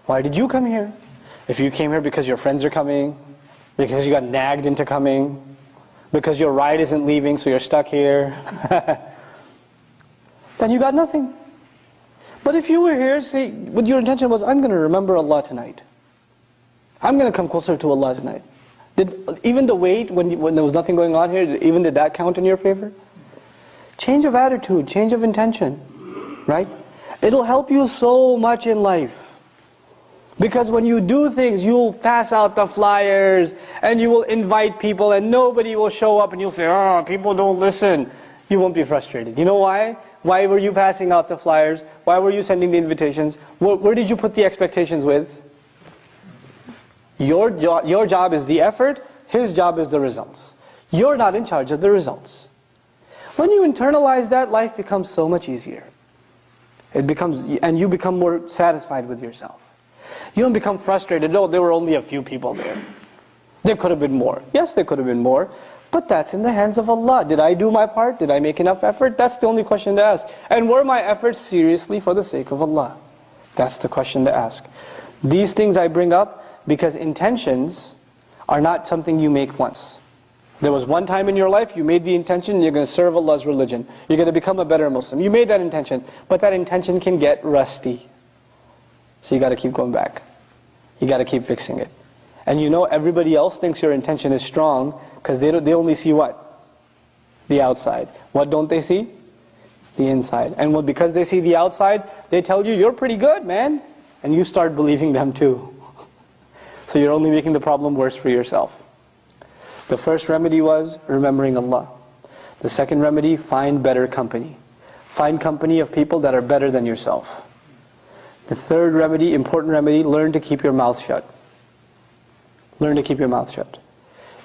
Why did you come here? If you came here because your friends are coming, because you got nagged into coming, because your ride isn't leaving so you're stuck here, then you got nothing. But if you were here, say, what your intention was, I'm going to remember Allah tonight. I'm going to come closer to Allah tonight. Did even the wait, when there was nothing going on here, did that count in your favor? Change of attitude, change of intention, right? It'll help you so much in life. Because when you do things, you'll pass out the flyers, and you will invite people, and nobody will show up, and you'll say, oh, people don't listen. You won't be frustrated. You know why? Why were you passing out the flyers? Why were you sending the invitations? Where did you put the expectations with? Your job is the effort, his job is the results. You're not in charge of the results. When you internalize that, life becomes so much easier. And you become more satisfied with yourself. You don't become frustrated. No, there were only a few people there. There could have been more. Yes, there could have been more. But that's in the hands of Allah. Did I do my part? Did I make enough effort? That's the only question to ask. And were my efforts seriously for the sake of Allah? That's the question to ask. These things I bring up because intentions are not something you make once. There was one time in your life you made the intention you're going to serve Allah's religion. You're going to become a better Muslim. You made that intention. But that intention can get rusty. So you got to keep going back. You got to keep fixing it. And you know everybody else thinks your intention is strong because they only see what? The outside. What don't they see? The inside. And because they see the outside, they tell you, you're pretty good, man. And you start believing them too. So you're only making the problem worse for yourself. The first remedy was remembering Allah. The second remedy, find better company. Find company of people that are better than yourself. The third remedy, important remedy, learn to keep your mouth shut. Learn to keep your mouth shut.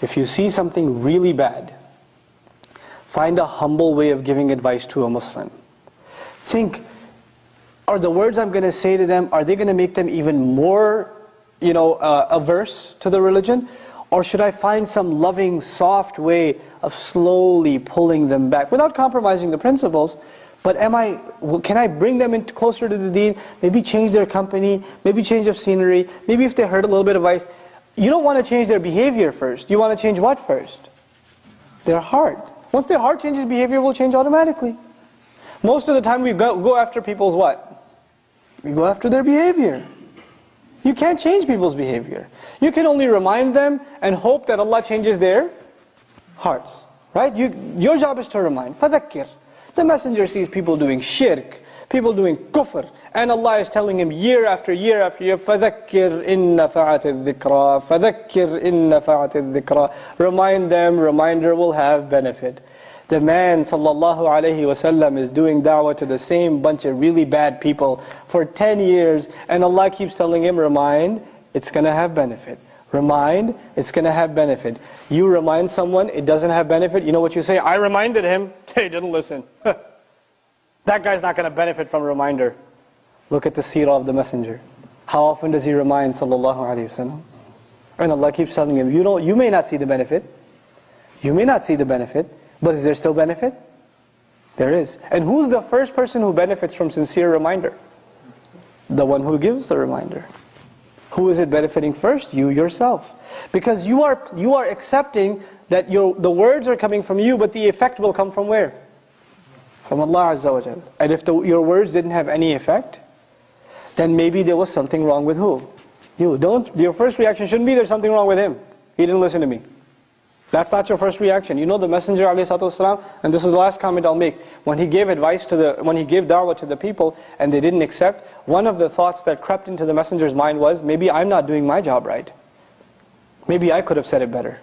If you see something really bad, find a humble way of giving advice to a Muslim. Think, are the words I'm going to say to them, are they going to make them even more, averse to the religion? Or should I find some loving, soft way of slowly pulling them back without compromising the principles? But can I bring them in closer to the deen? Maybe change their company, maybe change of scenery, maybe if they heard a little bit of advice. You don't want to change their behavior first. You want to change what first? Their heart. Once their heart changes, behavior will change automatically. Most of the time we go after people's what? We go after their behavior. You can't change people's behavior. You can only remind them and hope that Allah changes their hearts. Right? Your job is to remind. فَذَكِّرْ. The messenger sees people doing shirk, people doing kufr, and Allah is telling him year after year after year, فَذَكِّرْ إِنَّ فَعَتِ الذِّكْرَى فَذَكِّرْ إِنَّ فَعَتِ الذِّكْرَى. Remind them, reminder will have benefit. The man sallallahu alayhi wasallam is doing da'wah to the same bunch of really bad people for 10 years, and Allah keeps telling him, remind, it's going to have benefit. Remind, it's going to have benefit. You remind someone, it doesn't have benefit, you know what you say? I reminded him, he didn't listen. That guy's not going to benefit from a reminder. Look at the seerah of the messenger. How often does he remind sallallahu alayhi wasallam? And Allah keeps telling him, you may not see the benefit. You may not see the benefit, but is there still benefit? There is. And who's the first person who benefits from sincere reminder? The one who gives the reminder. Who is it benefiting first? You yourself. Because you are accepting that the words are coming from you, but the effect will come from where? From Allah Azza wa Jal. And if your words didn't have any effect, then maybe there was something wrong with who? You. Your first reaction shouldn't be there's something wrong with him. He didn't listen to me. That's not your first reaction. You know the Messenger ﷺ, and this is the last comment I'll make, when he gave da'wah to the people and they didn't accept, one of the thoughts that crept into the Messenger's mind was, maybe I'm not doing my job right. Maybe I could have said it better.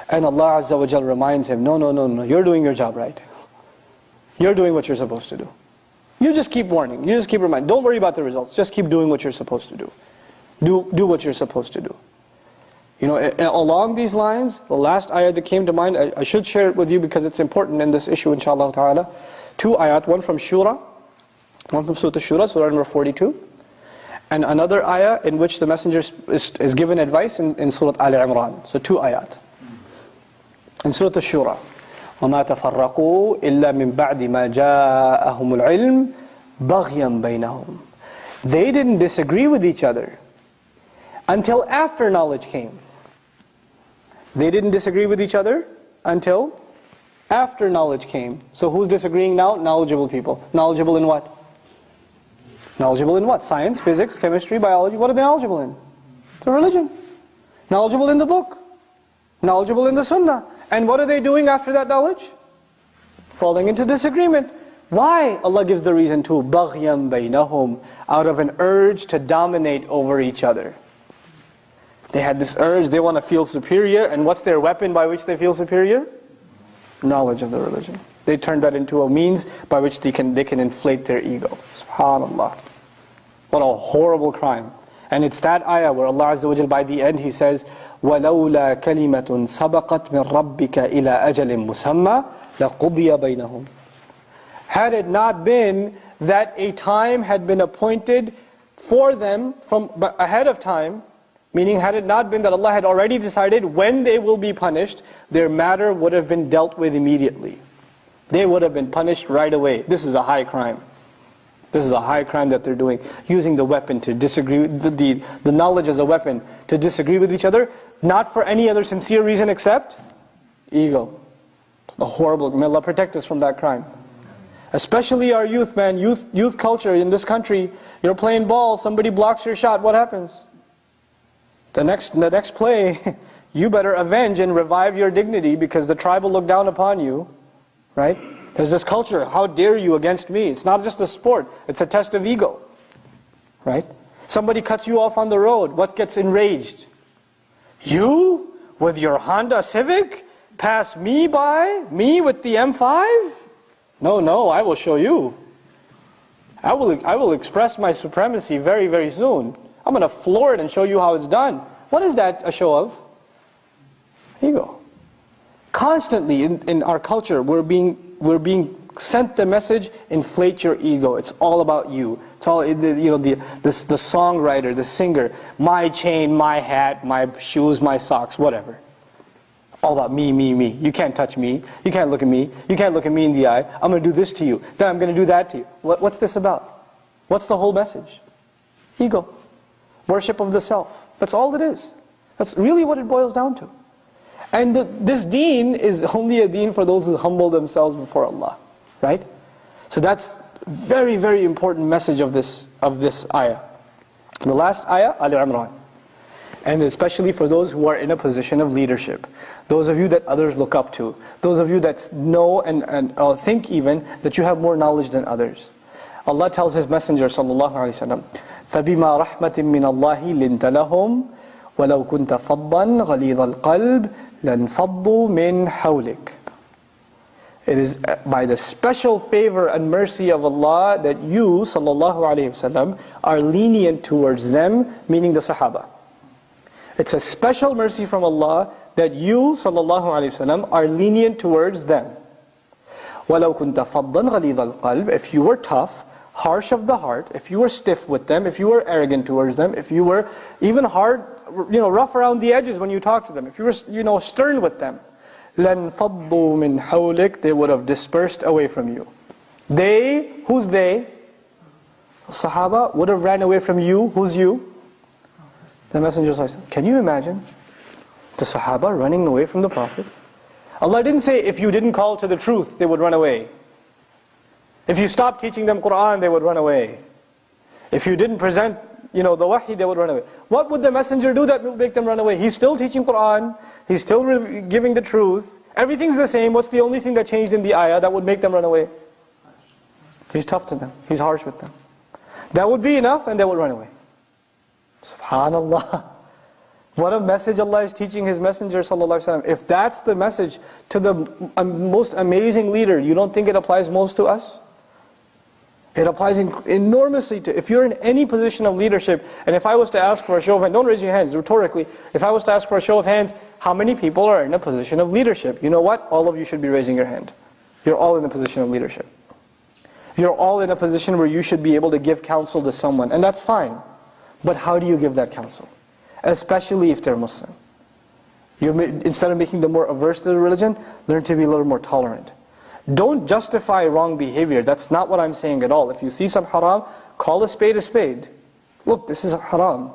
And Allah Azza wa Jal reminds him, no, you're doing your job right. You're doing what you're supposed to do. You just keep warning, you just keep reminding. Don't worry about the results, just keep doing what you're supposed to do. Do what you're supposed to do. Along these lines, the last ayat that came to mind, I should share it with you because it's important in this issue, inshallah ta'ala. 2 ayat, one from Shura, one from Surah Shura, Surah number 42, and another ayah in which the Messenger is given advice in Surah Al-Imran. So 2 ayat. In Surah Shura, وَمَا تَفَرَّقُوا إِلَّا مِن بَعْدِ مَا جَاءَهُمُ الْعِلْمُ بَغْيًا بَيْنَهُمْ. They didn't disagree with each other until after knowledge came. They didn't disagree with each other until after knowledge came. So who's disagreeing now? Knowledgeable people. Knowledgeable in what? Knowledgeable in what? Science, physics, chemistry, biology. What are they knowledgeable in? The religion. Knowledgeable in the book. Knowledgeable in the sunnah. And what are they doing after that knowledge? Falling into disagreement. Why? Allah gives the reason to بَغْيًا بَيْنَهُمْ, out of an urge to dominate over each other. They had this urge, they want to feel superior, and what's their weapon by which they feel superior? Knowledge of the religion. They turned that into a means by which they can inflate their ego. SubhanAllah. What a horrible crime. And it's that ayah where Allah Azza wa Jal, by the end, He says, وَلَوْلَا كَلِمَةٌ سَبَقَتْ مِنْ رَبِّكَ إِلَىٰ أَجَلٍ مُسَمَّى لَقُضِيَ بَيْنَهُمْ. Had it not been that a time had been appointed for them from ahead of time, meaning had it not been that Allah had already decided when they will be punished, their matter would have been dealt with immediately. They would have been punished right away. This is a high crime. This is a high crime that they're doing. Using the weapon to disagree, the knowledge as a weapon to disagree with each other, not for any other sincere reason except ego. A horrible, may Allah protect us from that crime. Especially our youth, man, youth culture in this country. You're playing ball, somebody blocks your shot, what happens? The next play, you better avenge and revive your dignity because the tribe will look down upon you, right? There's this culture, how dare you against me? It's not just a sport, it's a test of ego, right? Somebody cuts you off on the road, what gets enraged? You, with your Honda Civic, pass me by, me with the M5? No, I will show you. I will express my supremacy very, very soon. I'm going to floor it and show you how it's done. What is that a show of? Ego. Constantly in our culture, we're being sent the message: inflate your ego. It's all about you. It's all the songwriter, the singer, my chain, my hat, my shoes, my socks, whatever. All about me, me, me. You can't touch me. You can't look at me. You can't look at me in the eye. I'm going to do this to you. Then I'm going to do that to you. What's this about? What's the whole message? Ego. Worship of the self. That's all it is. That's really what it boils down to. And this deen is only a deen for those who humble themselves before Allah. Right? So that's very, very important message of this ayah. The last ayah, Ali Imran. And especially for those who are in a position of leadership. Those of you that others look up to. Those of you that know and think even that you have more knowledge than others. Allah tells His Messenger sallallahu alaihi wasallam, فَبِمَا رَحْمَةٍ مِّنَ اللَّهِ لِنْتَ لَهُمْ وَلَوْ كُنْتَ فَضًّا غَلِيظَ الْقَلْبِ لَانْفَضُّوا مِنْ حَوْلِكَ. It is by the special favor and mercy of Allah that you, sallallahu alaihi wasallam, are lenient towards them, meaning the Sahaba. It's a special mercy from Allah that you, sallallahu alaihi wasallam, are lenient towards them. وَلَوْ كُنْتَ فَضًّا غَلِيظَ الْقَلْبِ. If you were tough, harsh of the heart, if you were stiff with them, if you were arrogant towards them, if you were even hard, rough around the edges when you talk to them, if you were, stern with them, لَنْفَضُّوا مِنْ حَوْلِكَ. They would have dispersed away from you. They, who's they? Sahaba would have ran away from you. Who's you? The Messenger said, can you imagine the Sahaba running away from the Prophet? Allah didn't say if you didn't call to the truth, they would run away. If you stopped teaching them Qur'an, they would run away. If you didn't present, the wahi, they would run away. What would the Messenger do that would make them run away? He's still teaching Qur'an, he's still giving the truth. Everything's the same. What's the only thing that changed in the ayah that would make them run away? He's tough to them. He's harsh with them. That would be enough and they would run away. SubhanAllah. What a message Allah is teaching His Messenger sallallahu alaihi wasallam. If that's the message to the most amazing leader, you don't think it applies most to us? It applies enormously to, if you're in any position of leadership, and if I was to ask for a show of hands, don't raise your hands, rhetorically, if I was to ask for a show of hands, how many people are in a position of leadership? You know what? All of you should be raising your hand. You're all in a position of leadership. You're all in a position where you should be able to give counsel to someone, and that's fine. But how do you give that counsel? Especially if they're Muslim. Instead of making them more averse to the religion, learn to be a little more tolerant. Don't justify wrong behavior. That's not what I'm saying at all. If you see some haram, Call a spade a spade. Look, this is haram.